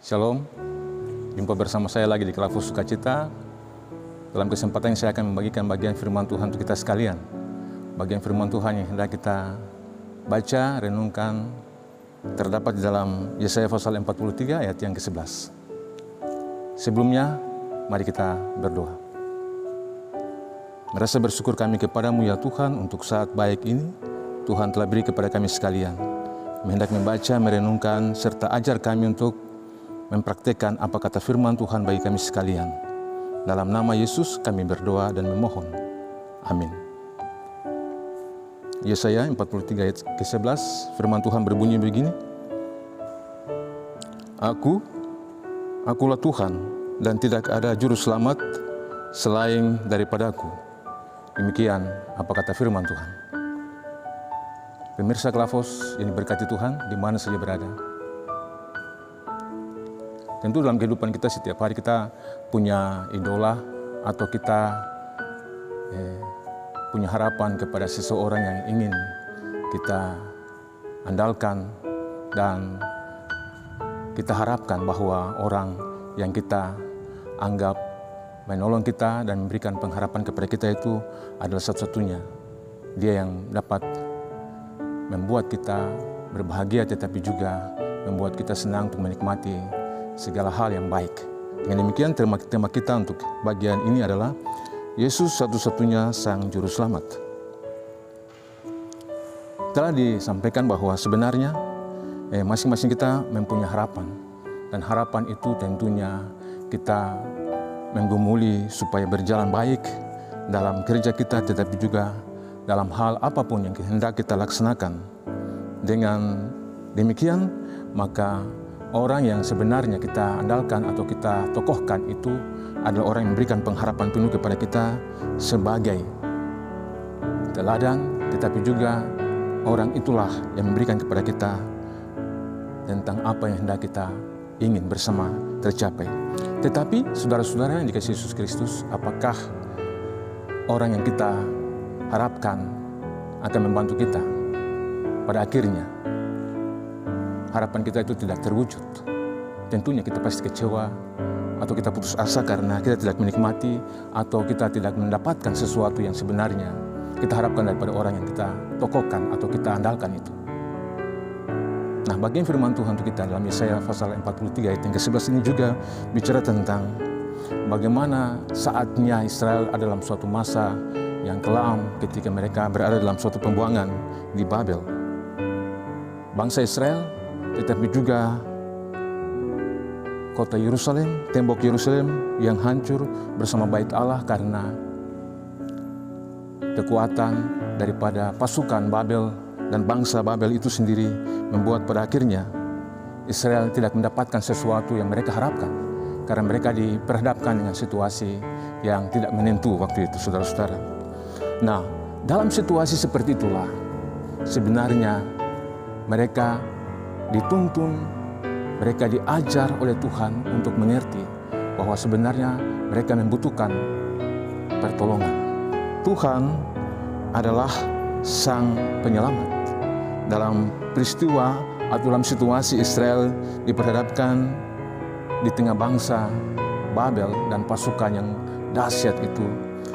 Shalom, jumpa bersama saya lagi di Kelavos Sukacita. Dalam kesempatan ini saya akan membagikan bagian firman Tuhan untuk kita sekalian. Bagian firman Tuhan yang hendak kita baca, renungkan, terdapat di dalam Yesaya pasal 43 ayat yang ke-11. Sebelumnya, mari kita berdoa. Merasa bersyukur kami kepadamu ya Tuhan untuk saat baik ini Tuhan telah beri kepada kami sekalian. Hendak membaca, merenungkan, serta ajar kami untuk mempraktikkan apa kata firman Tuhan bagi kami sekalian. Dalam nama Yesus kami berdoa dan memohon. Amin. Yesaya 43 ayat ke-11, firman Tuhan berbunyi begini. Akulah Tuhan dan tidak ada juru selamat selain daripadaku. Demikian apa kata firman Tuhan. Pemirsa Kelavos yang diberkati Tuhan di mana saja berada. Tentu dalam kehidupan kita setiap hari kita punya idola atau kita punya harapan kepada seseorang yang ingin kita andalkan dan kita harapkan bahwa orang yang kita anggap menolong kita dan memberikan pengharapan kepada kita itu adalah satu-satunya. Dia yang dapat membuat kita berbahagia tetapi juga membuat kita senang untuk menikmati segala hal yang baik. Dengan demikian tema kita untuk bagian ini adalah Yesus satu-satunya Sang Juru Selamat. Telah disampaikan bahwa sebenarnya masing-masing kita mempunyai harapan. Dan harapan itu tentunya kita menggumuli supaya berjalan baik dalam kerja kita tetapi juga dalam hal apapun yang hendak kita laksanakan. Dengan demikian maka orang yang sebenarnya kita andalkan atau kita tokohkan itu adalah orang yang memberikan pengharapan penuh kepada kita sebagai teladan, tetapi juga orang itulah yang memberikan kepada kita tentang apa yang hendak kita ingin bersama tercapai. Tetapi saudara-saudara yang dikasihi Yesus Kristus, apakah orang yang kita harapkan akan membantu kita pada akhirnya? Harapan kita itu tidak terwujud. Tentunya kita pasti kecewa atau kita putus asa karena kita tidak menikmati atau kita tidak mendapatkan sesuatu yang sebenarnya kita harapkan daripada orang yang kita tokohkan atau kita andalkan itu. Nah, bagian firman Tuhan untuk kita dalam Yesaya pasal 43 ayat yang ke-11 ini juga bicara tentang bagaimana saatnya Israel ada dalam suatu masa yang kelam ketika mereka berada dalam suatu pembuangan di Babel. Bangsa Israel tetapi juga kota Yerusalem, tembok Yerusalem yang hancur bersama bait Allah karena kekuatan daripada pasukan Babel dan bangsa Babel itu sendiri membuat pada akhirnya Israel tidak mendapatkan sesuatu yang mereka harapkan karena mereka diperhadapkan dengan situasi yang tidak menentu waktu itu, saudara-saudara. Nah, dalam situasi seperti itulah sebenarnya mereka dituntun, mereka diajar oleh Tuhan untuk mengerti bahwa sebenarnya mereka membutuhkan pertolongan. Tuhan adalah Sang Penyelamat. Dalam peristiwa atau dalam situasi Israel diperhadapkan di tengah bangsa Babel dan pasukan yang dahsyat itu,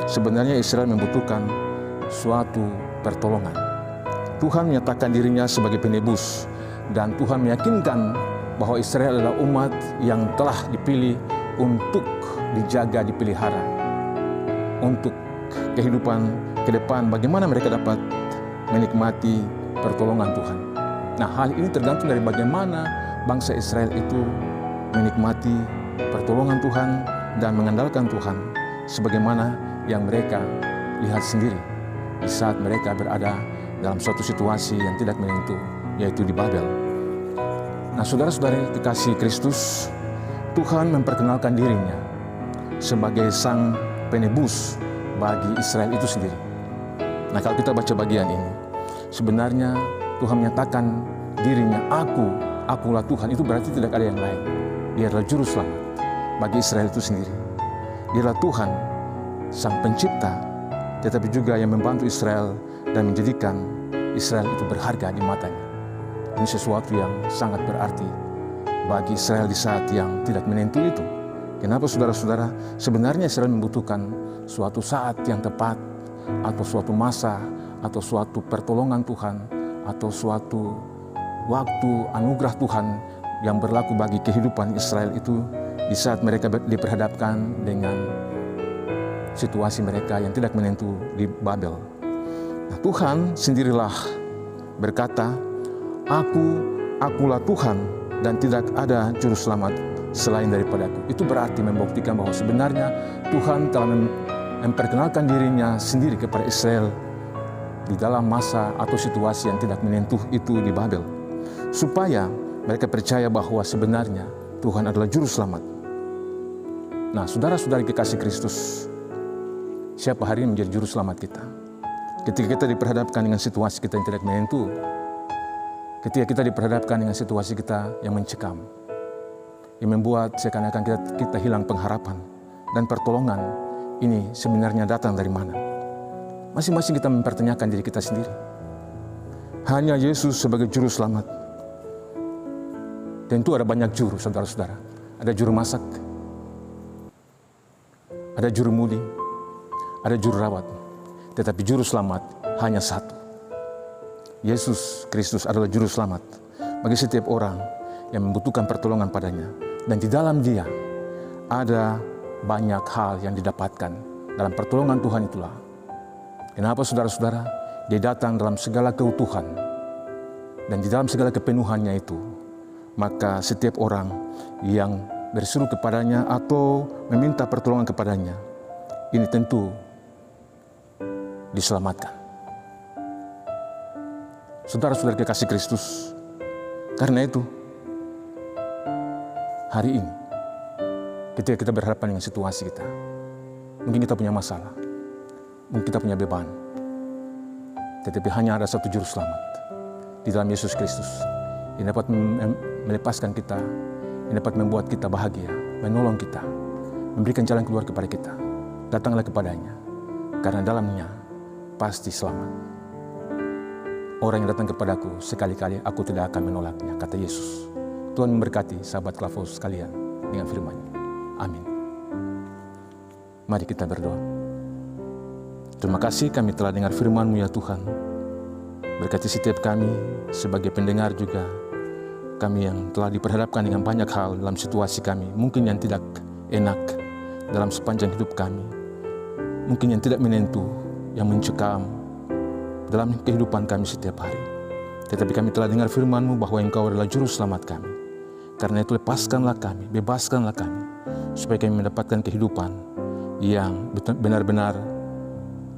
sebenarnya Israel membutuhkan suatu pertolongan. Tuhan menyatakan dirinya sebagai penebus. Dan Tuhan meyakinkan bahwa Israel adalah umat yang telah dipilih untuk dijaga, dipelihara. Untuk kehidupan ke depan, bagaimana mereka dapat menikmati pertolongan Tuhan. Nah, hal ini tergantung dari bagaimana bangsa Israel itu menikmati pertolongan Tuhan dan mengandalkan Tuhan sebagaimana yang mereka lihat sendiri di saat mereka berada dalam suatu situasi yang tidak menentu, yaitu di Babel. Nah, saudara-saudara kekasih Kristus, Tuhan memperkenalkan dirinya sebagai Sang Penebus bagi Israel itu sendiri. Nah, kalau kita baca bagian ini, sebenarnya Tuhan menyatakan dirinya, akulah Tuhan, itu berarti tidak ada yang lain. Dia adalah Juru Selamat bagi Israel itu sendiri. Dia adalah Tuhan, Sang Pencipta, tetapi juga yang membantu Israel dan menjadikan Israel itu berharga di matanya. Ini sesuatu yang sangat berarti bagi Israel di saat yang tidak menentu itu. Kenapa saudara-saudara? Sebenarnya Israel membutuhkan suatu saat yang tepat, atau suatu masa, atau suatu pertolongan Tuhan, atau suatu waktu anugerah Tuhan yang berlaku bagi kehidupan Israel itu di saat mereka diperhadapkan dengan situasi mereka yang tidak menentu di Babel. Nah, Tuhan sendirilah berkata, Akulah Tuhan dan tidak ada juru selamat selain daripadaku. Itu berarti membuktikan bahwa sebenarnya Tuhan telah memperkenalkan dirinya sendiri kepada Israel di dalam masa atau situasi yang tidak menentu itu di Babel, supaya mereka percaya bahwa sebenarnya Tuhan adalah juru selamat. Nah, saudara-saudari kekasih Kristus, siapa hari ini menjadi juru selamat kita? Ketika kita diperhadapkan dengan situasi kita yang tidak menentu, ketika kita diperhadapkan dengan situasi kita yang mencekam, yang membuat seakan-akan kita hilang pengharapan dan pertolongan ini sebenarnya datang dari mana? Masing-masing kita mempertanyakan diri kita sendiri. Hanya Yesus sebagai juru selamat. Tentu ada banyak juru, saudara-saudara. Ada juru masak, ada juru mudi, ada juru rawat. Tetapi juru selamat hanya satu. Yesus Kristus adalah juru selamat bagi setiap orang yang membutuhkan pertolongan padanya. Dan di dalam Dia ada banyak hal yang didapatkan dalam pertolongan Tuhan itulah. Kenapa saudara-saudara? Dia datang dalam segala keutuhan dan di dalam segala kepenuhannya itu. Maka setiap orang yang berseru kepadanya atau meminta pertolongan kepadanya, ini tentu diselamatkan. Saudara-saudara kekasih Kristus, karena itu hari ini ketika kita berhadapan dengan situasi kita, mungkin kita punya masalah, mungkin kita punya beban, tetapi hanya ada satu juru selamat di dalam Yesus Kristus yang dapat melepaskan kita, yang dapat membuat kita bahagia, menolong kita, memberikan jalan keluar kepada kita. Datanglah kepadanya, karena dalamnya pasti selamat. Orang yang datang kepadaku, sekali-kali aku tidak akan menolaknya, kata Yesus. Tuhan memberkati sahabat Klavos sekalian dengan firman-Nya. Amin. Mari kita berdoa. Terima kasih kami telah dengar firman-Mu ya Tuhan. Berkati setiap kami sebagai pendengar juga, kami yang telah diperhadapkan dengan banyak hal dalam situasi kami, mungkin yang tidak enak dalam sepanjang hidup kami, mungkin yang tidak menentu, yang mencekam dalam kehidupan kami setiap hari. Tetapi kami telah dengar firman-Mu bahwa Engkau adalah juru selamat kami. Karena itu lepaskanlah kami, bebaskanlah kami, supaya kami mendapatkan kehidupan yang benar-benar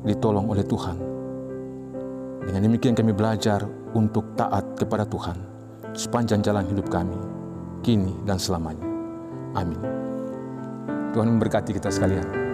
ditolong oleh Tuhan. Dengan demikian kami belajar untuk taat kepada Tuhan sepanjang jalan hidup kami, kini dan selamanya. Amin. Tuhan memberkati kita sekalian.